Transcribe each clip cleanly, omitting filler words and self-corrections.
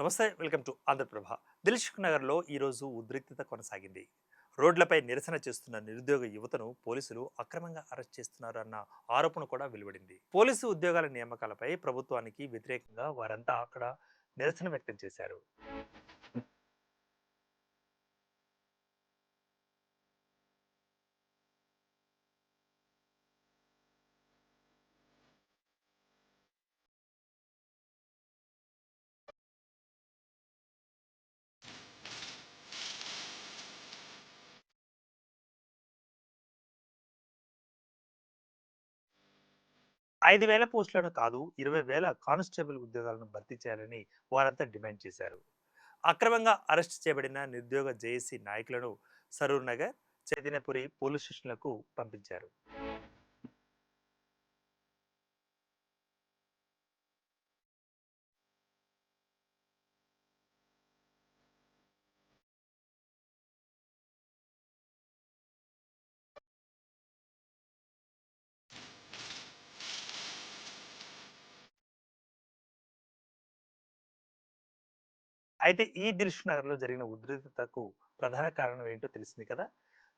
నమస్తే, welcome to Andhraprabha. Dilsukh నగర్లో ఈరోజు ఉద్రిక్తత కొనసాగింది. రోడ్లపై నిరసన చేస్తున్న నిరుద్యోగ యువతను పోలీసులు అక్రమంగా అరెస్ట్ చేస్తున్నారు అన్న ఆరోపణ కూడా వెలువడింది. పోలీసు ఉద్యోగాల నియామకాలపై ప్రభుత్వానికి వ్యతిరేకంగా వారంతా అక్కడ నిరసన వ్యక్తం చేశారు. 5,000 పోస్టులను కాదు, 20,000 కానిస్టేబుల్ ఉద్యోగాలను భర్తీ చేయాలని వారంతా డిమాండ్ చేశారు. అక్రమంగా అరెస్ట్ చేయబడిన నిరుద్యోగ జేఏసీ నాయకులను సరూర్ నగర్, చైతన్యపురి పోలీస్ స్టేషన్లకు పంపించారు. అయితే ఈ దిల్సుఖ్ నగర్‌లో జరిగిన ఉద్రిక్తతకు ప్రధాన కారణం ఏంటో తెలిసింది కదా!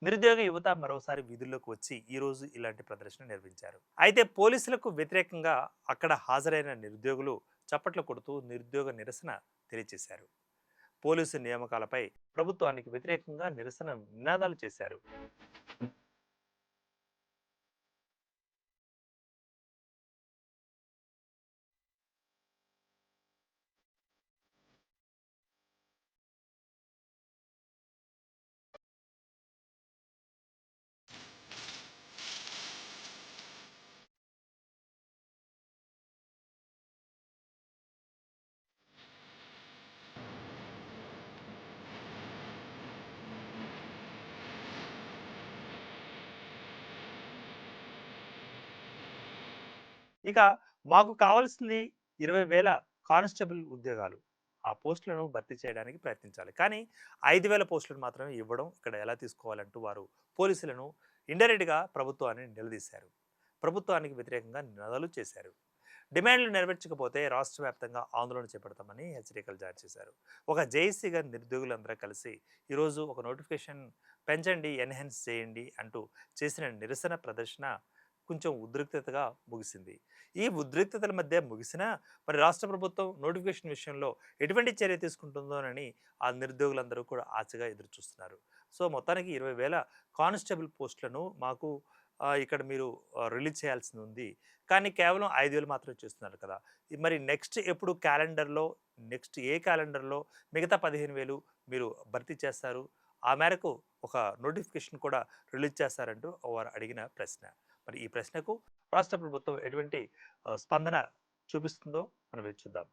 నిరుద్యోగ యువత మరోసారి వీధుల్లోకి వచ్చి ఈరోజు ఇలాంటి ప్రదర్శన నిర్వహించారు. అయితే పోలీసులకు వ్యతిరేకంగా అక్కడ హాజరైన నిరుద్యోగులు చప్పట్లు కొడుతూ నిరుద్యోగ నిరసన తెలియజేశారు. పోలీసు నియామకాలపై ప్రభుత్వానికి వ్యతిరేకంగా నిరసన నినాదాలు చేశారు. ఇక మాకు కావాల్సింది 20,000 కానిస్టేబుల్ ఉద్యోగాలు. ఆ పోస్టులను భర్తీ చేయడానికి ప్రయత్నించాలి. కానీ 5,000 పోస్టులను మాత్రమే ఇవ్వడం ఇక్కడ ఎలా తీసుకోవాలంటూ వారు పోలీసులను ఇండైరెక్ట్‌గా ప్రభుత్వాన్ని నిలదీశారు. ప్రభుత్వానికి వ్యతిరేకంగా నినాదాలు చేశారు. డిమాండ్లు నెరవేర్చకపోతే రాష్ట్ర వ్యాప్తంగా ఆందోళన చేపడతామని హెచ్చరికలు జారీ చేశారు. ఒక జేఏసీగా నిరుద్యోగులందరూ కలిసి ఈరోజు ఒక నోటిఫికేషన్ పెంచండి, ఎన్హాన్స్ చేయండి అంటూ చేసిన నిరసన ప్రదర్శన కొంచెం ఉద్రిక్తతగా ముగిసింది. ఈ ఉద్రిక్తతల మధ్య ముగిసినా మరి రాష్ట్ర ప్రభుత్వం నోటిఫికేషన్ విషయంలో ఎటువంటి చర్య తీసుకుంటుందోనని ఆ నిరుద్యోగులందరూ కూడా ఆశగా ఎదురు చూస్తున్నారు. సో మొత్తానికి 20,000 కానిస్టేబుల్ పోస్టులను మాకు ఇక్కడ మీరు రిలీజ్ చేయాల్సింది ఉంది. కానీ కేవలం 5,000 మాత్రమే చేస్తున్నారు కదా! మరి నెక్స్ట్ ఎప్పుడు క్యాలెండర్‌లో నెక్స్ట్ ఏ క్యాలెండర్‌లో మిగతా 15,000 మీరు భర్తీ చేస్తారు? ఆ మేరకు ఒక నోటిఫికేషన్ కూడా రిలీజ్ చేస్తారంటూ వారు అడిగిన ప్రశ్న. మరి ఈ ప్రశ్నకు రాష్ట్ర ప్రభుత్వం ఎటువంటి స్పందన చూపిస్తుందో మనం వేచి చూద్దాం.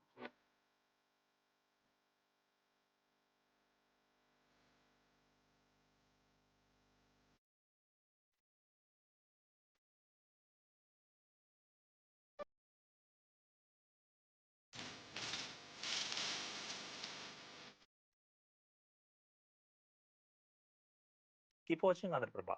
Keep watching Andhraprabha.